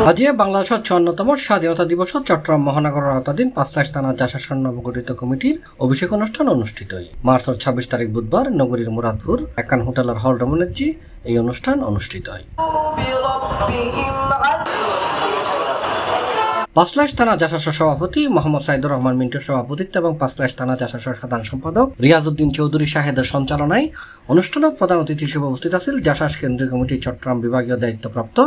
আজ বাংলাদেশের ৫৪তম স্বাধীনতা দিবস চট্টগ্রাম মহানগরের আওতাধীন ৫ থানা জাসাসন নবগঠিত কমিটির অভিষেক অনুষ্ঠান অনুষ্ঠিত হয়। মার্চের ২৬ তারিখ বুধবার নগরীর মুরাদপুর একান হোটেলের হল রমনেজি এই অনুষ্ঠান অনুষ্ঠিত হয়। ৫ থানা জাসাসর সভাপতি মোহাম্মদ সাইদুর রহমান মিন্টুর সভাপতিত্ব এবং ৫ থানা জাসাসর সাধারণ সম্পাদক রিয়াজউদ্দিন চৌধুরী সাহেদের সঞ্চালনায় অনুষ্ঠানে প্রধান অতিথি হিসেবে উপস্থিত আছেন জাসাস কেন্দ্রীয় কমিটির চট্টগ্রাম বিভাগীয় দায়িত্বপ্রাপ্ত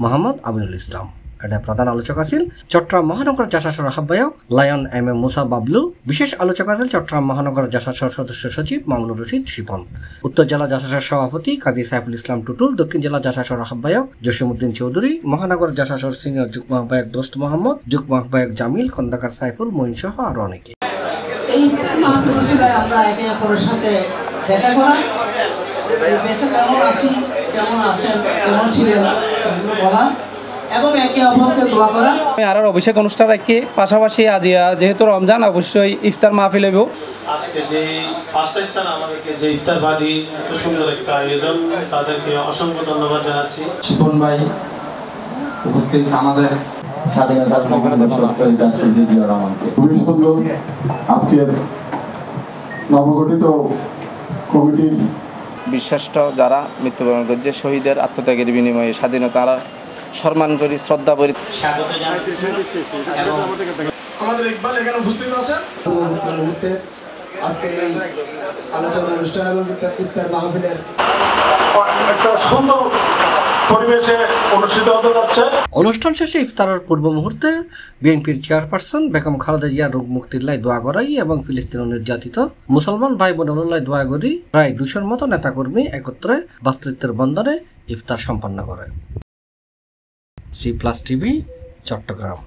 মোহাম্মদ আমিনুল ইসলাম। এটা প্রধান আলোচক আছেন চট্টগ্রাম মহানগর জাসাসর আহ্বায়ক লায়ন এম এম মুসা বাবলু। বিশেষ আলোচক আছেন চট্টগ্রাম মহানগর জাসাসর সদস্য সচিব মামুনুর রশিদ শিপন। উত্তর জেলা জাসাসর সভাপতি কাজী সাইফুল ইসলাম টুটুল, দক্ষিণ জেলা জাসাসর আহ্বায়ক জসিমউদ্দিন চৌধুরী, মহানগর জাসাসর সিনিয়র যুগ্ম আহ্বায়ক দোস্ত মোহাম্মদ, যুগ্ম আহ্বায়ক জামিল, খন্দকার সাইফুল, মঈন সহ আরো অনেকে। এই আমরা একে অপরের সাথে দেখা করা, দেখে কেমন আছি, কেমন আছেন, কেমন ছিলেন এগুলো বলা এবং একে অপরকে দোয়া করা। আর অভিষেক অনুষ্ঠান রাখি পাশাপাশি আজ যেহেতু রমজান অবশ্যই ইফতার মাহফিল হইব। আজকে যে ৫টা স্থান আমাদেরকে যে ইফতার পার্টি এত সুন্দর একটা আয়োজন, তাদেরকে অসংখ্য ধন্যবাদ জানাচ্ছি। শিপন ভাই উপস্থিত, আমাদের স্বাধীনতা খুবই সুন্দর আজকের নবগঠিত কমিটির বিশ্বাসটা যারা মৃত্যুবরণ করছে শহীদের আত্মত্যাগের বিনিময়ে স্বাধীনতা সম্মান করি, শ্রদ্ধা করি। স্বাগত জানাচ্ছি এবং আমাদের ইকবাল এখানে উপস্থিত আছেন। আজকে এই আলোচনা অনুষ্ঠান এবং ইফতার মাহফিলের একটা সুন্দর পরিবেশে অনুষ্ঠিত হতে যাচ্ছে। অনুষ্ঠান শেষে ইফতারের পূর্ব মুহূর্তে বিএনপির চেয়ারপারসন বেগম খালেদা জিয়ার রোগ মুক্তির লাই দোয়া করাই এবং ফিলিস্তিন নির্যাতিত মুসলমান ভাই বোনের লাই দোয়া করি প্রায় ২০০-র মতো নেতাকর্মী একত্রে ভ্রাতৃত্বের বন্ধনে ইফতার সম্পন্ন করে। C+ TV, Chittagong.